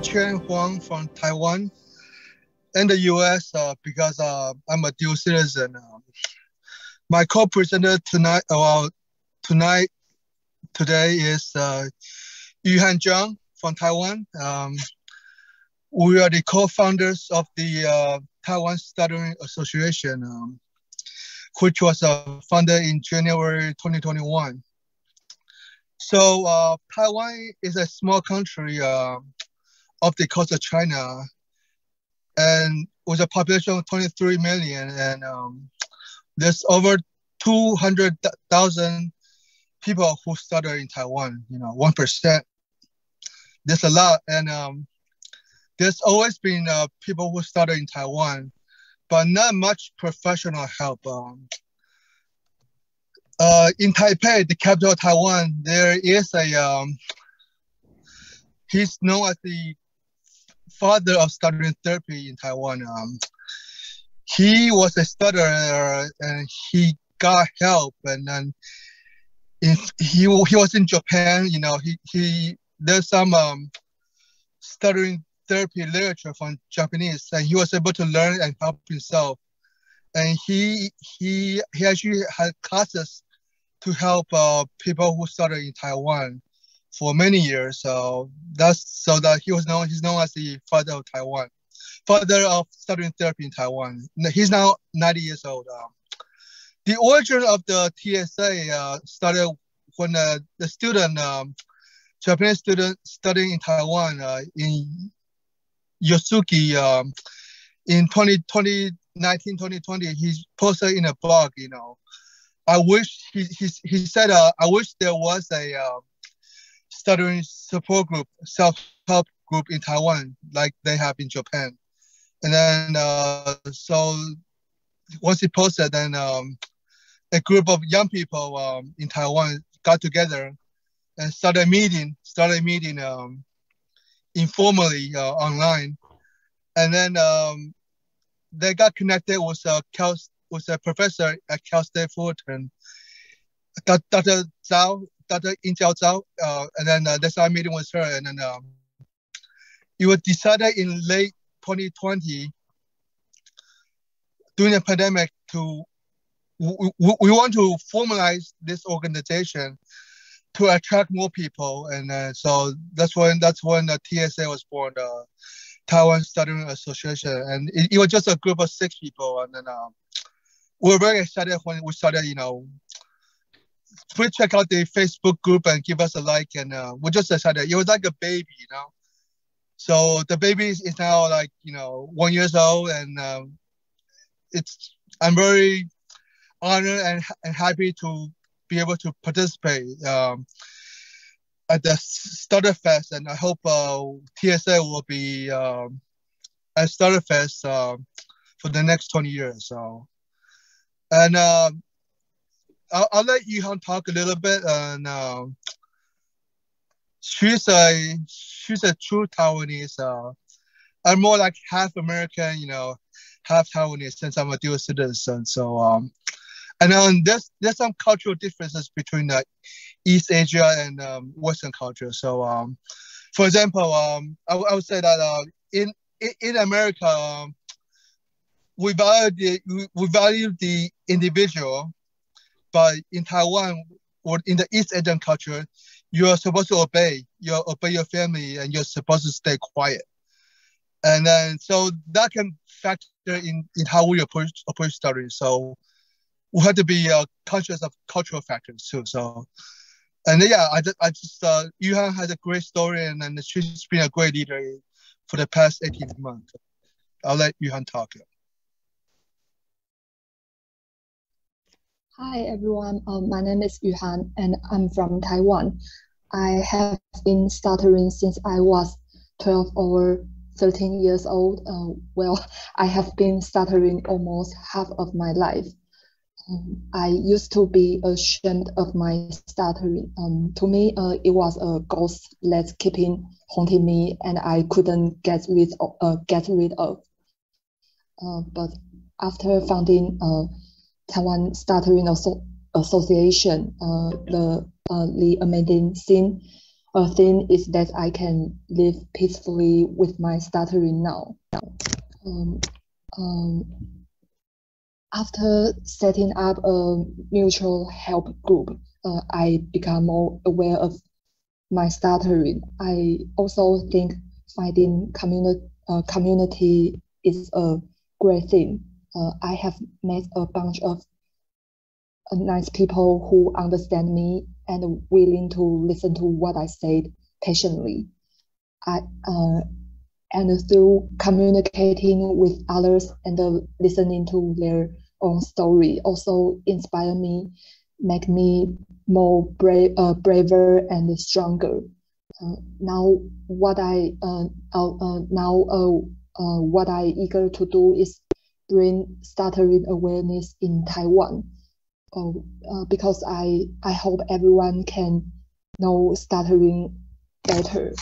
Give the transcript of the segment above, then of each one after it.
YUCHENG Huang from Taiwan and the US because I'm a dual citizen. My co-presenter today is YUCHENG from Taiwan. We are the co-founders of the Taiwan Stuttering Association, which was founded in January 2021. So Taiwan is a small country off the coast of China, and with a population of 23 million, and there's over 200,000 people who stutter in Taiwan. 1%. There's a lot, and there's always been people who stutter in Taiwan, but not much professional help. In Taipei, the capital of Taiwan, there is he's known as the father of stuttering therapy in Taiwan. He was a stutterer and he got help, and then he was in Japan. There's some stuttering therapy literature from Japanese, and he was able to learn and help himself. And he actually had classes to help people who stutter in Taiwan for many years. So he's known as the father of Taiwan, father of stuttering therapy in Taiwan. He's now 90 years old. The origin of the TSA started when the student, Japanese student studying in Taiwan in Yosuki in 2019-2020, he posted in a blog, I wish, he said, I wish there was a stuttering support group, self-help group in Taiwan, like they have in Japan. And then, so once he posted, then a group of young people in Taiwan got together and started meeting informally online. And then they got connected with a professor at Cal State Fullerton, Dr. Yin Zhao, and then they started meeting with her. And then it was decided in late 2020, during the pandemic, we want to formalize this organization to attract more people. And so that's when the TSA was born, the Taiwan Stuttering Association. And it was just a group of 6 people. And then we were very excited when we started, please check out the Facebook group and give us a like. And we're just excited. It was like a baby, So the baby is now like, 1 year old. And I'm very honored and happy to be able to participate at the StutterFest. And I hope TSA will be at StutterFest for the next 20 years. So, and I'll let Yuhan talk a little bit. And she's a true Taiwanese. I'm more like half American, half Taiwanese, since I'm a dual citizen. So, and there's some cultural differences between East Asia and Western culture. So, for example, I would say that in America, we value the individual, but in Taiwan or in the East Asian culture, you are supposed to obey. You obey your family, and you're supposed to stay quiet. And then so that can factor in how we approach stuttering. So we have to be conscious of cultural factors too. So, and yeah, I just Yuhan has a great story, and she's been a great leader for the past 18 months. I'll let Yuhan talk. Hi everyone, my name is Yuhan and I'm from Taiwan. I have been stuttering since I was 12 or 13 years old. I have been stuttering almost half of my life. I used to be ashamed of my stuttering. To me, it was a ghost that's keeping haunting me, and I couldn't get rid of. But after founding Taiwan Stuttering Association, the amazing thing thing is that I can live peacefully with my stuttering now. Um, um, After setting up a mutual help group, I become more aware of my stuttering. I also think finding community is a great thing. I have met a bunch of nice people who understand me and willing to listen to what I said patiently. I and through communicating with others and listening to their own story also inspire me, make me more braver and stronger. Now, what I eager to do is bring stuttering awareness in Taiwan. Because I hope everyone can know stuttering better,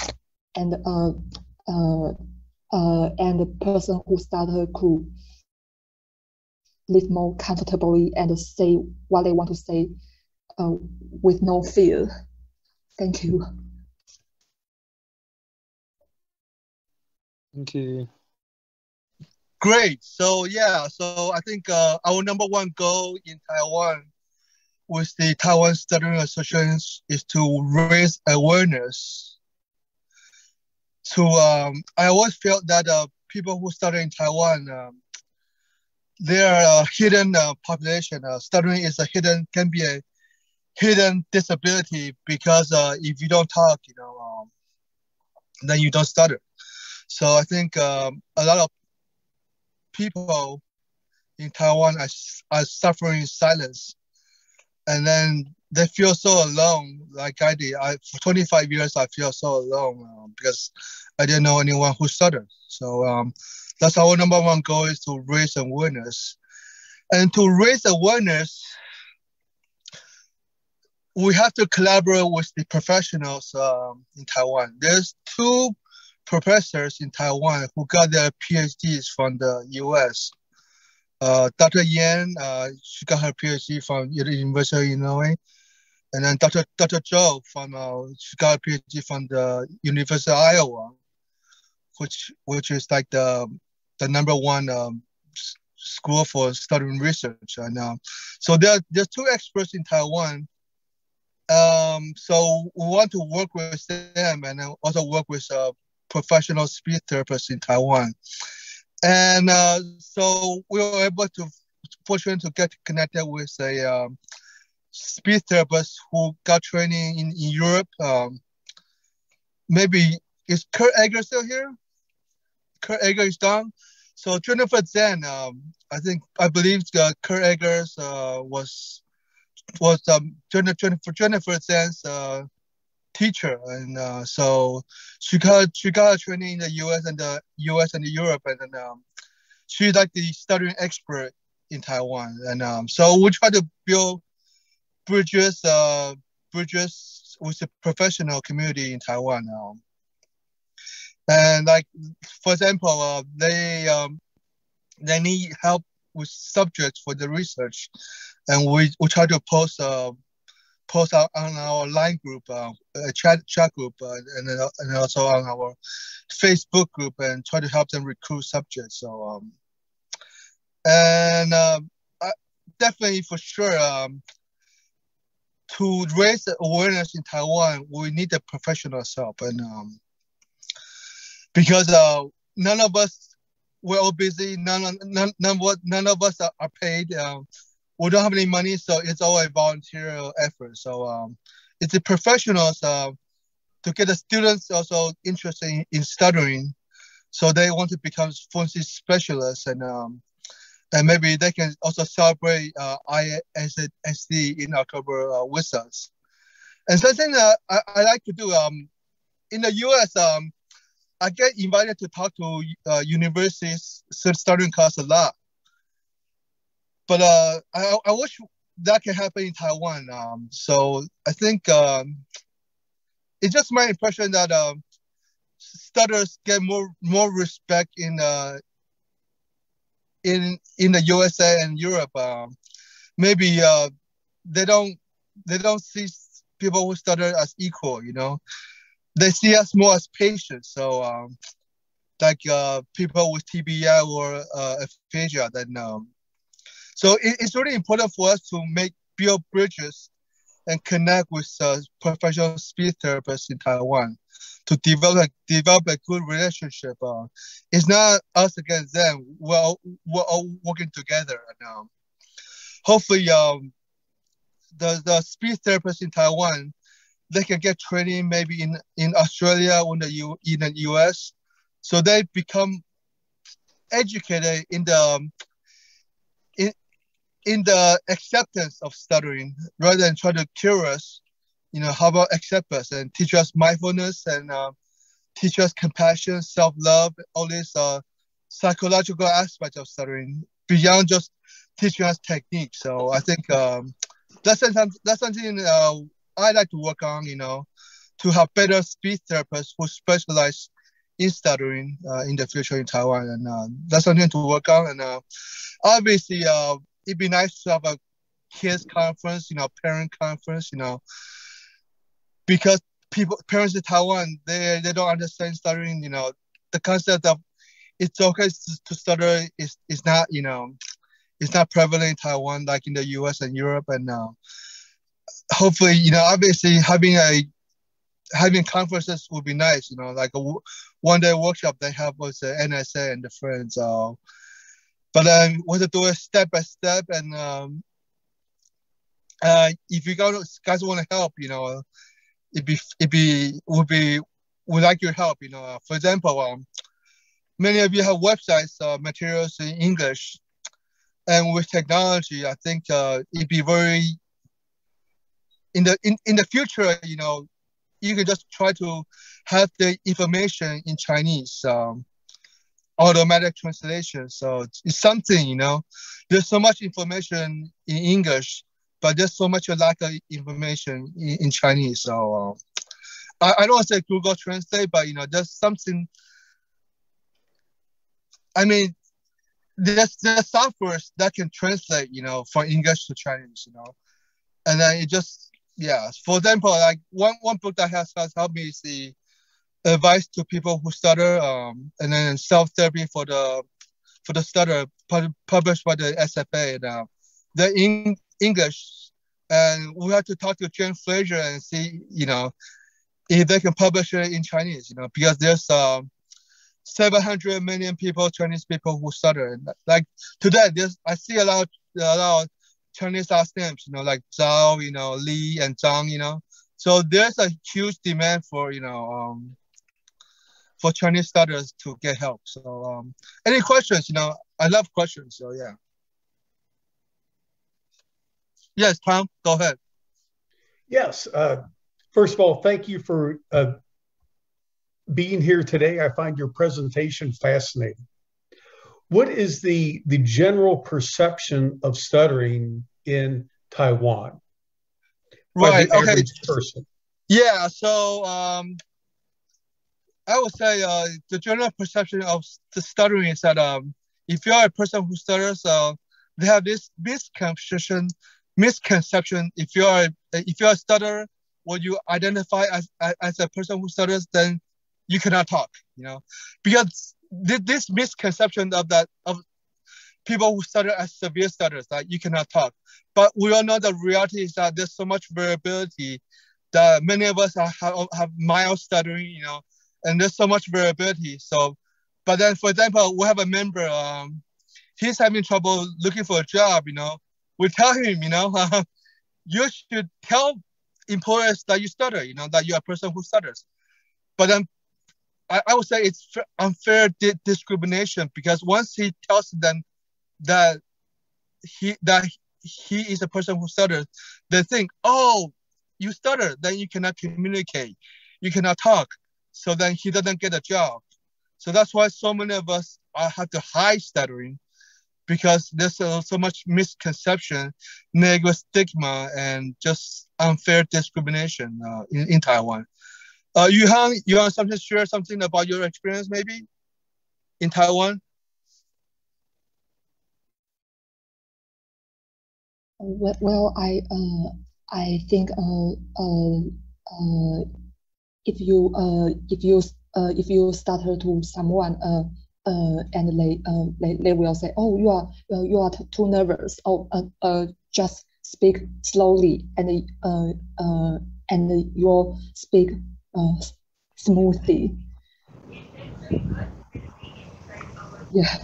and the person who stutter could live more comfortably and say what they want to say with no fear. Thank you. Thank you. Great. So yeah, so I think our number one goal in Taiwan with the Taiwan Stuttering Association is to raise awareness. I always felt that people who stutter in Taiwan, they are a hidden population. Stuttering can be a hidden disability because if you don't talk, then you don't stutter. So I think a lot of people in Taiwan are suffering in silence, and then they feel so alone. Like I did. For 25 years, I feel so alone because I didn't know anyone who stuttered. So that's our number one goal, is to raise awareness. And to raise awareness, we have to collaborate with the professionals in Taiwan. There's two professors in Taiwan who got their PhDs from the US. Dr. Yan, she got her PhD from the University of Illinois. And then Dr. Zhou, she got a PhD from the University of Iowa, which is like the number one school for stuttering research. And so there's two experts in Taiwan. So we want to work with them and also work with professional speech therapists in Taiwan. And so we were fortunate to get connected with a speech therapist who got training in Europe. Maybe is Kurt Egger still here? Kurt Egger is gone. So Jennifer Zhang, I believe Kurt Eggers was Jennifer Zhang's teacher, and so she got a training in the U.S. and Europe, and then she's like the stuttering expert in Taiwan, and so we try to build bridges with the professional community in Taiwan now. And like, for example, they need help with subjects for the research, and we try to post on our line group, a chat group, and also on our Facebook group, and try to help them recruit subjects. So definitely for sure, to raise the awareness in Taiwan, we need the professionals' help, and because none of us, we're all busy. None of us are paid. We don't have any money, so it's all a volunteer effort. So it's the professionals to get the students also interested in stuttering, so they want to become fluency specialists, and maybe they can also celebrate ISSD in October with us. And something that I like to do in the U.S. I get invited to talk to universities stuttering class a lot. But I wish that can happen in Taiwan. So I think it's just my impression that stutters get more respect in the USA and Europe. Maybe they don't see people who stutter as equal, they see us more as patients. So like people with TBI or aphasia. Then so it's really important for us to build bridges and connect with professional speech therapists in Taiwan to develop a good relationship. It's not us against them. We're all working together. And hopefully, the speech therapists in Taiwan, they can get training maybe in Australia or in the US, so they become educated in the acceptance of stuttering rather than try to cure us. How about accept us and teach us mindfulness and teach us compassion, self-love, all these psychological aspects of stuttering beyond just teaching us technique. So I think that's something I like to work on, to have better speech therapists who specialize in stuttering in the future in Taiwan. And that's something to work on. And obviously, it'd be nice to have a kids conference, parent conference, because parents in Taiwan, they don't understand stuttering. The concept of it's okay to stutter is not, it's not prevalent in Taiwan like in the US and Europe. And hopefully, obviously having conferences would be nice, like a one-day workshop they have with the NSA and the friends. But we have to do it step by step. And if you guys want to help, we'd like your help. For example, many of you have websites, materials in English, and with technology, I think it'd be very in the future. You can just try to have the information in Chinese, automatic translation. So it's something, there's so much information in English, but there's so much lack of information in Chinese. So I don't want to say Google Translate, but there's something. I mean, there's softwares that can translate, from English to Chinese, and then it just, yeah. For example, like one book that has helped me is the advice to people who stutter, and then self-therapy for the stutter, published by the SFA. And they're in English, and we have to talk to Jen Fraser and see, if they can publish it in Chinese, because there's 700 million Chinese people who stutter. And like today, I see a lot of Chinese last names, like Zhao, Li and Zhang, So there's a huge demand for, for Chinese stutterers to get help. So any questions? I love questions. So yeah. Yes, Tom, go ahead. Yes. First of all, thank you for being here today. I find your presentation fascinating. What is the general perception of stuttering in Taiwan? Right. By the okay. average person? Yeah. So I would say the general perception of the stuttering is that if you're a person who stutters, they have this misconception. If you're a stutterer, or you identify as a person who stutters, then you cannot talk. Because this misconception of people who stutter as severe stutters, that you cannot talk. But we all know the reality is that there's so much variability that many of us have mild stuttering, and there's so much variability. So, but then, for example, we have a member, he's having trouble looking for a job, we tell him, you should tell employers that you stutter, that you're a person who stutters. But then I would say it's unfair discrimination, because once he tells them that he is a person who stutters, they think, oh, you stutter, then you cannot communicate, you cannot talk, so then he doesn't get a job. So that's why so many of us have to hide stuttering, because there's so much misconception, negative stigma, and just unfair discrimination in Taiwan. Yuhang, you want to share something about your experience maybe in Taiwan? Well, I think if you stutter to someone and they will say, oh, you are too nervous, oh, just speak slowly and you speak smoothly. Yeah.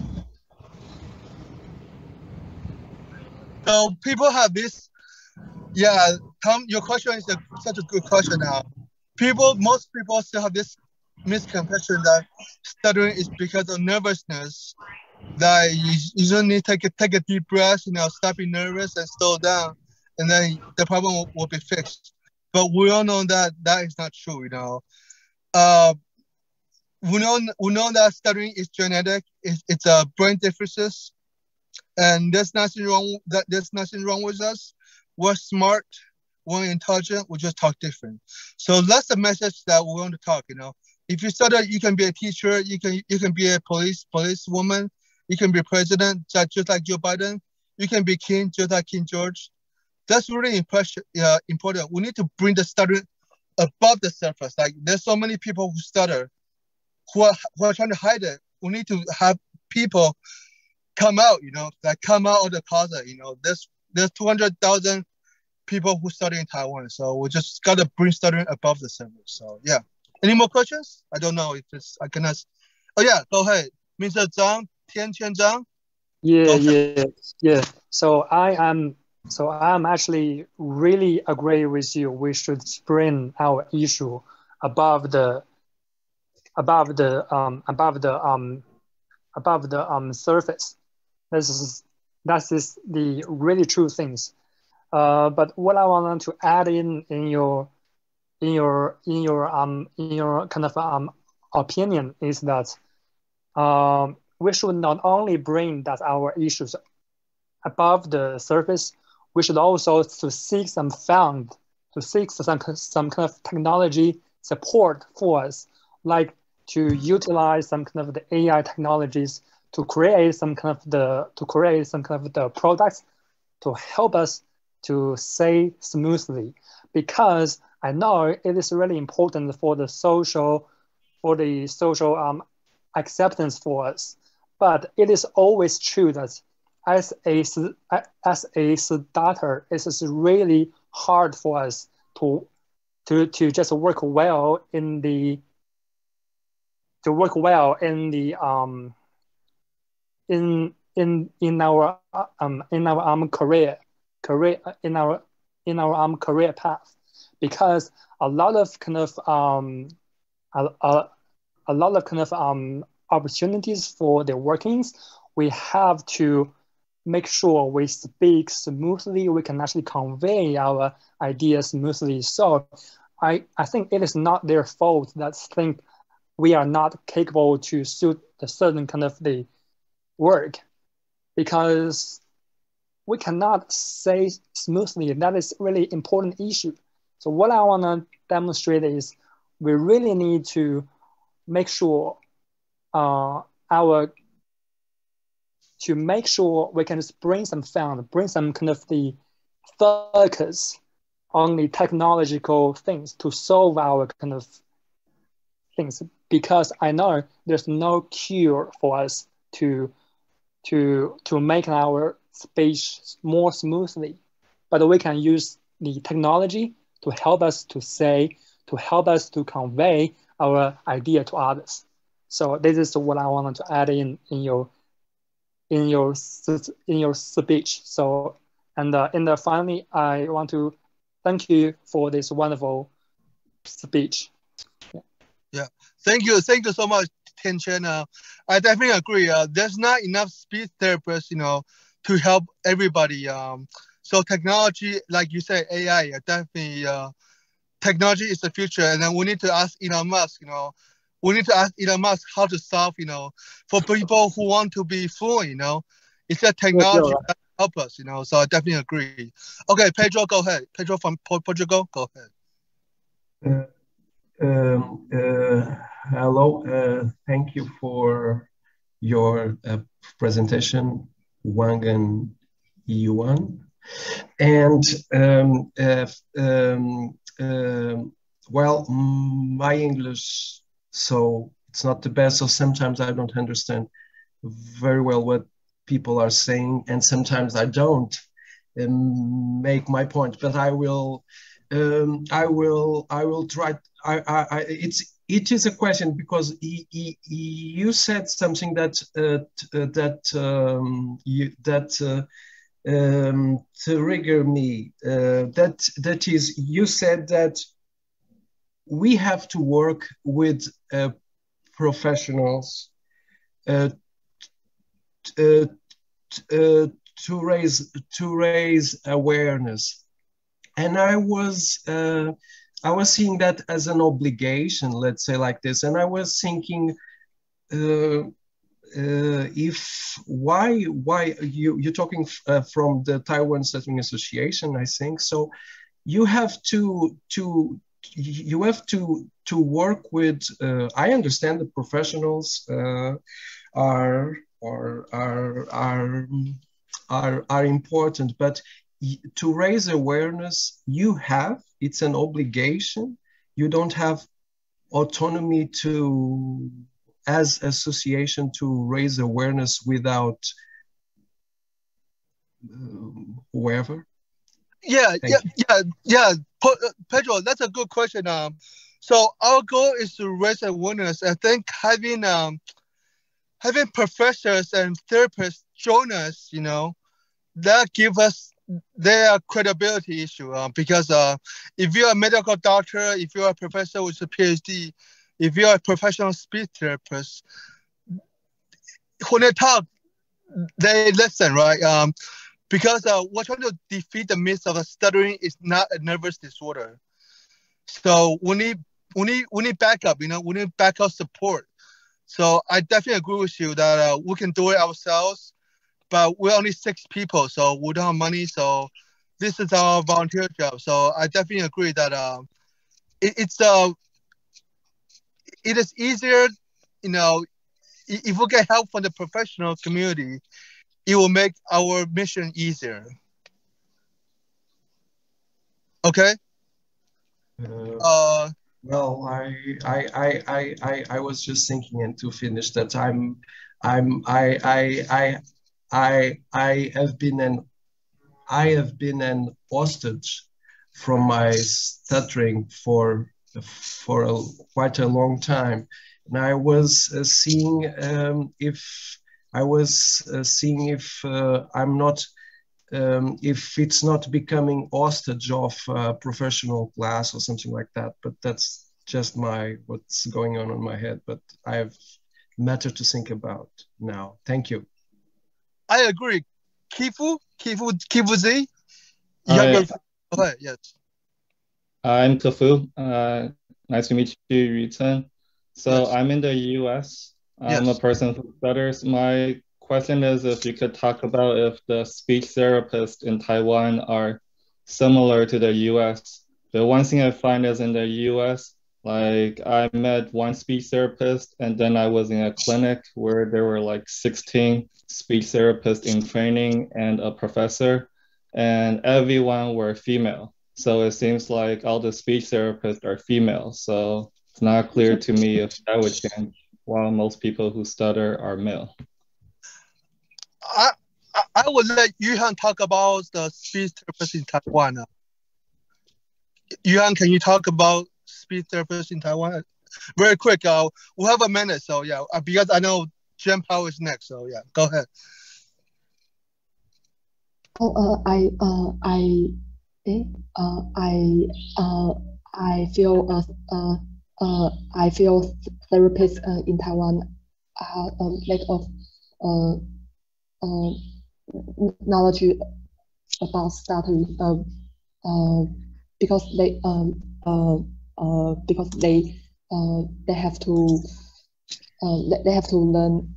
So people have this. Yeah, Tom, your question is such a good question now. Most people still have this misconception that stuttering is because of nervousness. That you don't need to take a deep breath, stop being nervous and slow down, and then the problem will be fixed. But we all know that is not true. We know that stuttering is genetic. It's a brain differences, and there's nothing wrong. There's nothing wrong with us. We're smart. We're intelligent. We just talk different. So that's the message that we want to talk. If you stutter, you can be a teacher. You can be a policewoman. You can be president, just like Joe Biden. You can be king, just like King George. That's really important. We need to bring the stuttering above the surface. Like there's so many people who stutter, who are trying to hide it. We need to have people come out, come out of the closet. There's 200,000 people who study in Taiwan. So we just got to bring stuttering above the surface. So yeah. Any more questions? I don't know if I can ask. Oh yeah, go ahead. Mr. Zhang, Tianqian Zhang. Yeah. So I'm actually really agree with you. We should bring our issue above the surface. That is the really true things. But what I want to add in your kind of opinion is that we should not only bring that our issues above the surface, we should also to seek some kind of technology support for us, like to utilize some kind of the AI technologies to create some kind of the products to help us to say smoothly, because I know it is really important for the social acceptance for us. But it is always true that as a stutter, it is really hard for us to just work well in the in our career path, because a lot of opportunities for the workings, we have to make sure we speak smoothly, we can actually convey our ideas smoothly. So I think it is not their fault that think we are not capable to suit a certain kind of the work, because we cannot say smoothly. That is really important issue. So what I want to demonstrate is we really need to make sure we can just bring some fun, bring some kind of the focus on the technological things to solve our kind of things, because I know there's no cure for us to make our speech more smoothly, but we can use the technology to help us to say, to help us to convey our idea to others. So this is what I wanted to add in your speech. So and finally, I want to thank you for this wonderful speech. Yeah. Thank you so much, Tianqian. I definitely agree. There's not enough speech therapists, to help everybody. So technology, like you say, AI, definitely technology is the future. And then we need to ask Elon Musk, we need to ask Elon Musk how to solve, for people who want to be fluent, it's that technology that help us, So I definitely agree. Okay, Pedro, go ahead. Pedro from Portugal, go ahead. Hello, thank you for your presentation, Wang and Yuan. And well, my English, so it's not the best. So sometimes I don't understand very well what people are saying, and sometimes I don't make my point. But I will try. It is a question because you said something that trigger me. That is, you said that we have to work with professionals to raise awareness, and I was seeing that as an obligation, let's say like this, and I was thinking, if why you're talking from the Taiwan Stuttering Association, I think so. You have to work with. I understand the professionals are important, but to raise awareness, it's an obligation. You don't have autonomy to, as association, to raise awareness without whoever. Yeah. Pedro, that's a good question. So our goal is to raise awareness. I think having professors and therapists join us, that give us their credibility issue. Because if you're a medical doctor, if you're a professor with a PhD, if you're a professional speech therapist, when they talk, they listen, right? Because we're trying to defeat the myth of stuttering is not a nervous disorder. So we need backup, we need backup support. So I definitely agree with you that we can do it ourselves, but we're only 6 people, so we don't have money. So this is our volunteer job. So I definitely agree that it is easier, if we get help from the professional community, it will make our mission easier. Okay. Well, I was just thinking, and to finish that, I have been an hostage from my stuttering for quite a long time, and I was seeing if I'm not. If it's not becoming hostage of a professional class or something like that, but that's just what's going on in my head. But I have matter to think about now. Thank you. I agree. Kifu Z. Hi. Go ahead. Yes. I'm Kafu. Nice to meet you, YUCHENG. So Yes. I'm in the US. I'm a person who stutters. My question is if you could talk about if the speech therapists in Taiwan are similar to the US. The one thing I find is in the US, like I met one speech therapist and then I was in a clinic where there were like 16 speech therapists in training and a professor, and everyone were female. So it seems like all the speech therapists are female. So it's not clear to me if that would change while most people who stutter are male. I will let Yuhan talk about the speech therapist in Taiwan. Yuhan, can you talk about speech therapist in Taiwan? Very quick. We'll have a minute. So yeah, because I know Jen Powell is next. So yeah, go ahead. I feel therapists in Taiwan have a lack of knowledge about stuttering because they have to learn.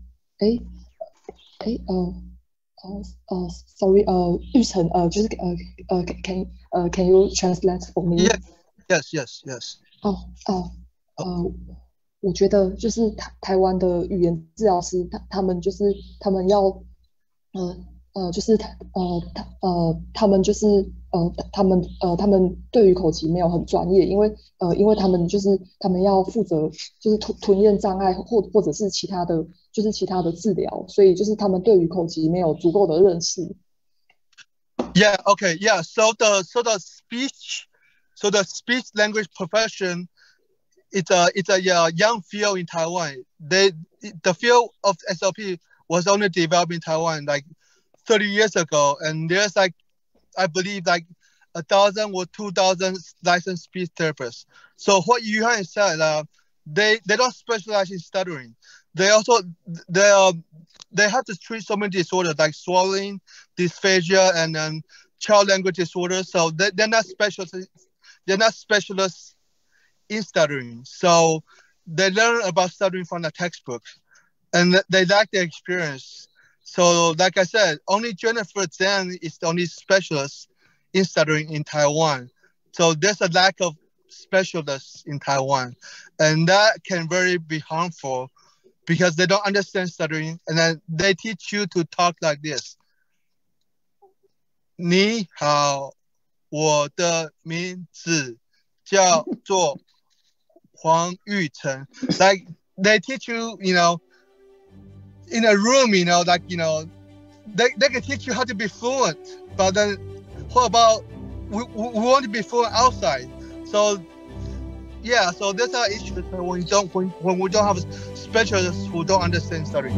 Sorry, YUCHENG, can you translate for me? Yes. 我觉得就是台湾的语言治疗师，他们要他们对于口疾没有很专业，因为他们要负责吞咽障碍或者是其他的治疗，所以他们对于口疾没有足够的认识。Yeah. Okay. Yeah. So the speech language profession, it's a young field in Taiwan. The field of SLP was only developed in Taiwan like 30 years ago, and there's like, I believe, like 1,000 or 2,000 licensed speech therapists. So what YUCHENG said, they don't specialize in stuttering. They also they have to treat so many disorders like swallowing, dysphagia, and then child language disorders. So they're not specialists. They're not specialists in stuttering. So they learn about stuttering from the textbook, and they lack the experience. So like I said, only Jennifer Zhang is the only specialist in stuttering in Taiwan. So there's a lack of specialists in Taiwan, and that can very be harmful because they don't understand stuttering, and then they teach you to talk like this. 你好，我的名字叫做黄玉成. Like they teach you, in a room, they can teach you how to be fluent, but then what about we want to be fluent outside? So yeah, so that's our issue when we don't have specialists who don't understand stuttering.